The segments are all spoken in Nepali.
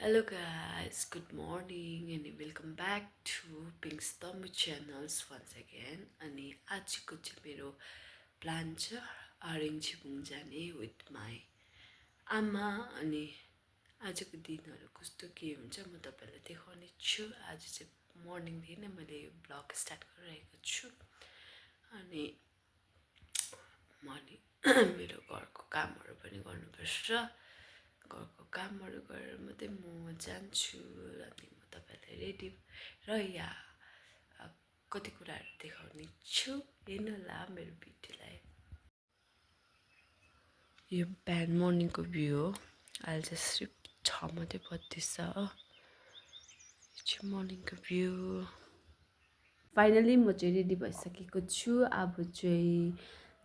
Hello guys, good morning and welcome back to Pink's Tamil channels once again. अनि आजको चाहिँ मेरो प्लान छ आरिङ छिपुङ जाने विथ माई आमा अनि आजको दिनहरू कस्तो के हुन्छ म तपाईहरुलाई देखाउने छु। आज चाहिँ मर्निङदेखि नै मैले ब्लग स्टार्ट गरिरहेको छु अनि मैले मेरो घरको कामहरू पनि गर्नुपर्छ। घरको कामहरू गरेर मात्रै म जान्छु अनि म तपाईहरुलाई रेडी र कति कुराहरू देखाउने छु। हेर्नु होला मेरो भिडियोलाई। यो बिहान मर्निङको भ्यू हो। अहिले चाहिँ सिर्फ 6 मात्रै बज्दैछ। यो चाहिँ मर्निङको भ्यू। फाइनली म चाहिँ रेडी भइसकेको छु। अब चाहिँ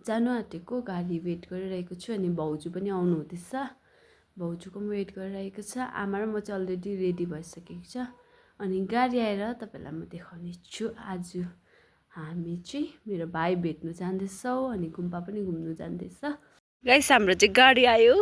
जानु आँटेको गाडी वेट गरिरहेको छु अनि भाउजू पनि आउनु हुँदैछ। भाउजूको पनि वेट गरिरहेको छ। आमा र म चाहिँ अलरेडी रेडी भइसकेको छ अनि गाडी आएर तपाईहरुलाई म देखाउने छु। आज हामी चाहिँ मेरो भाइ भेट्नु जाँदैछौँ अनि गुम्पा पनि घुम्नु जाँदैछ। गाइस हाम्रो चाहिँ गाडी आयो।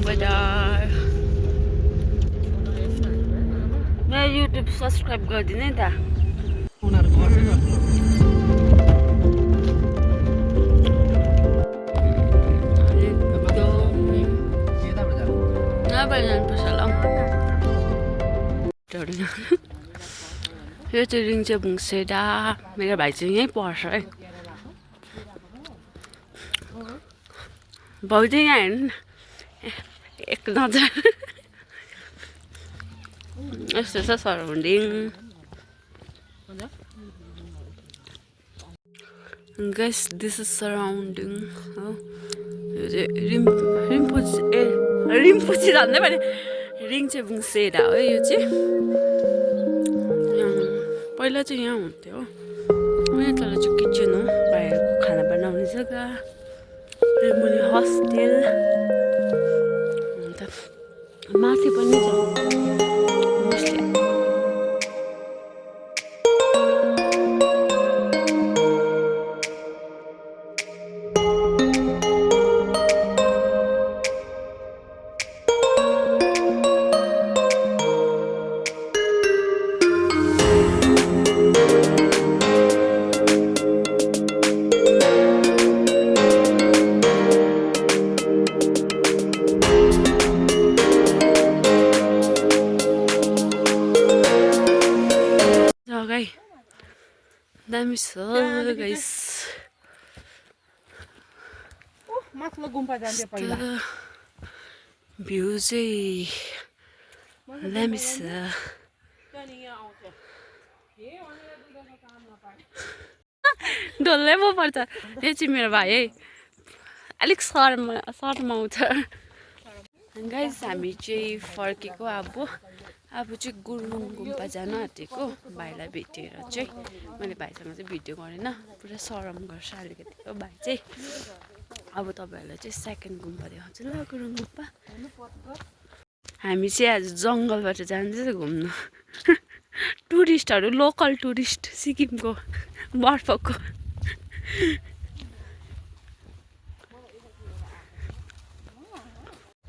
बजार मैं YouTube सब्सक्राइब गरिदिने त यो चाहिँ रिङचेबुङ सेडा। मेरो भाइ चाहिँ यहीँ पढ्छ है। भाउ चाहिँ यहाँ हेर्नु एक नजर यस्तो छ surrounding. Guys this is surrounding हो। यो चाहिँ रिम्पुची भन्दै भने रिङचेबुङ सेडा हो। यो चाहिँ पहिला चाहिँ यहाँ हुन्थ्यो हो। यहाँ तल चाहिँ किचन हो, भाइहरूको खाना बनाउने जग्गा, मुनि हस्टेल, अन्त माथि पनि छ मोस्टली। दामी छ गाइस। माथिल्लो गुम्पा जान्थ्यो पहिला। भ्यू चाहिँ दामी छ। डल्लै पो पर्छ। यो चाहिँ मेरो भाइ है, अलिक शर्माउँछ। गाइस हामी चाहिँ फर्केको अब चाहिँ गुरुङ गुम्पा जानु आँटेको। भाइलाई भेटेर चाहिँ मैले भाइसँग चाहिँ भिडियो गरेन, पुरा शरम गर्छ अलिकति हो भाइ चाहिँ। अब तपाईहरुलाई चाहिँ सेकेन्ड गुम्पा देखाउँछु ल, गुरुङ गुम्पा। हामी चाहिँ आज जङ्गलबाट जाँदैछ घुम्नु। टुरिस्टहरू, लोकल टुरिस्ट सिक्किमको बर्फको।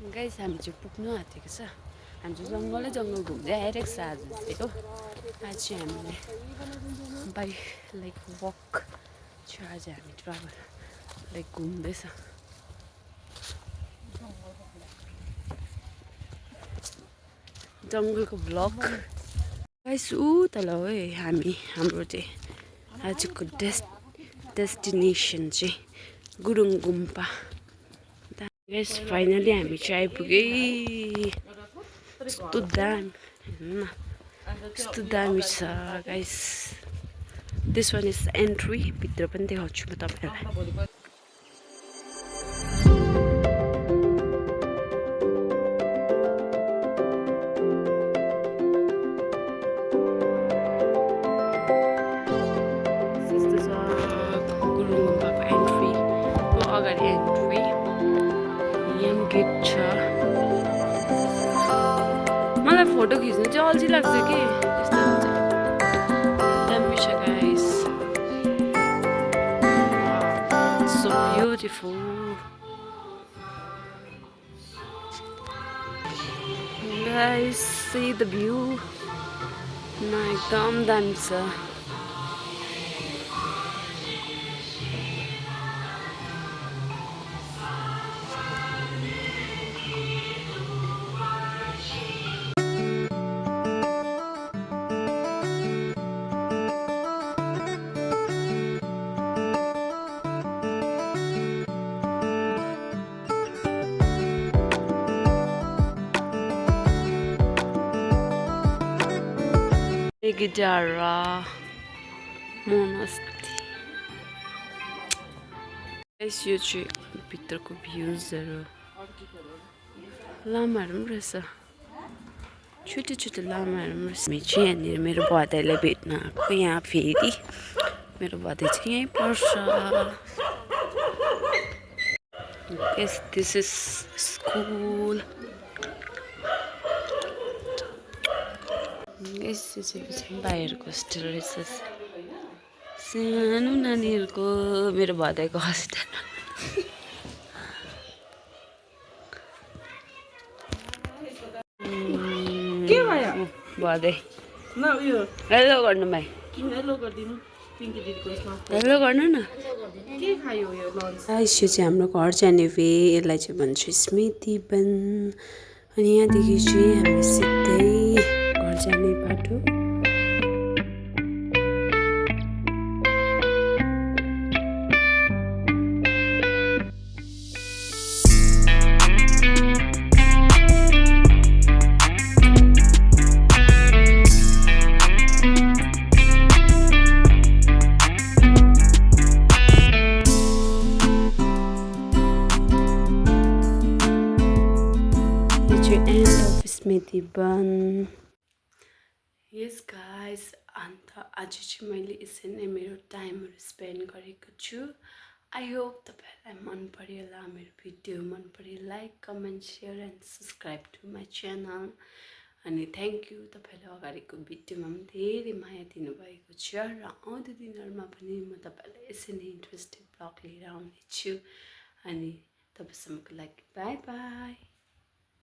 गाइस हामी चाहिँ पुग्नु आँटेको छ। हामी चाहिँ जङ्गल घुम्दै आइरहेको छ आज चाहिँ हो। आज चाहिँ हामीले बाई लाइक वक चाहिँ आज हामी ट्राभल लाइक घुम्दैछ। जङ्गलको ब्लग गाइस ऊ तल हो है। हाम्रो चाहिँ आजको डेस्टिनेसन चाहिँ गुरुङ गुम्पा। गाइस फाइनली हामी चाहिँ आइपुगे। कस्तो दामी हेर्नु न, कस्तो दामी छ guys. This one is entry. भित्र पनि देखाउँछु म तपाईहरुलाई। गुरुङ गुम्पाको एन्ट्री हो, अगाडि एन्ट्री। यहाँ गेट छ। फोटो खिच्नु चाहिँ अल्छी लाग्छ कि यस्तो हुन्छ दामी छ guys so beautiful guys see the view na ekdam दामी छ Gedara Monastery guys यो चाहिँ भित्रको भ्युजहरु लामाहरु पनि रहेछ छोटो छोटो लामाहरु पनि रहेछ हामी चाहिँ यहाँनिर मेरो बधाईलाई भेट्न आएको यहाँ फेरि मेरो बधाई चाहिँ यहीँ पर्छ guys this is school guys यो चाहिँ बाहिरको होस्टेल रहेछ सानो नानीहरुको मेरो बधाईको होस्टेल के भयो बधाई न उयो हेलो गर्नु भाइ किन हेलो गर्दिनु पिङ्की दिदीको यसमा हेलो गर्नु न के खायो यो लन्च गाइस यो चाहिँ हाम्रो घर जाने वे यसलाई चाहिँ भन्छ स्मृति वन अनि यहाँदेखि चाहिँ हामी सिधै घर जाने बाटो end of Smriti one yes guys अन्त आज चाहिँ मैले यसरी नै मेरो टाइमहरु स्पेन्ड गरेको छु आई होप तपाईहरुलाई मन पर्यो होला मेरो भिडियो मन पर्यो like comment share and subscribe to my channel अनि थ्यांक यू तपाईहरुले अगाडिको भिडियोमा पनि धेरै माया दिनुभएको छ र आउँदो दिनहरुमा पनि म तपाईहरुलाई यसरी नै इन्ट्रेस्टिङ ब्लग लिएर आउने छु अनि तबसम्मको लागि बाइ बाइ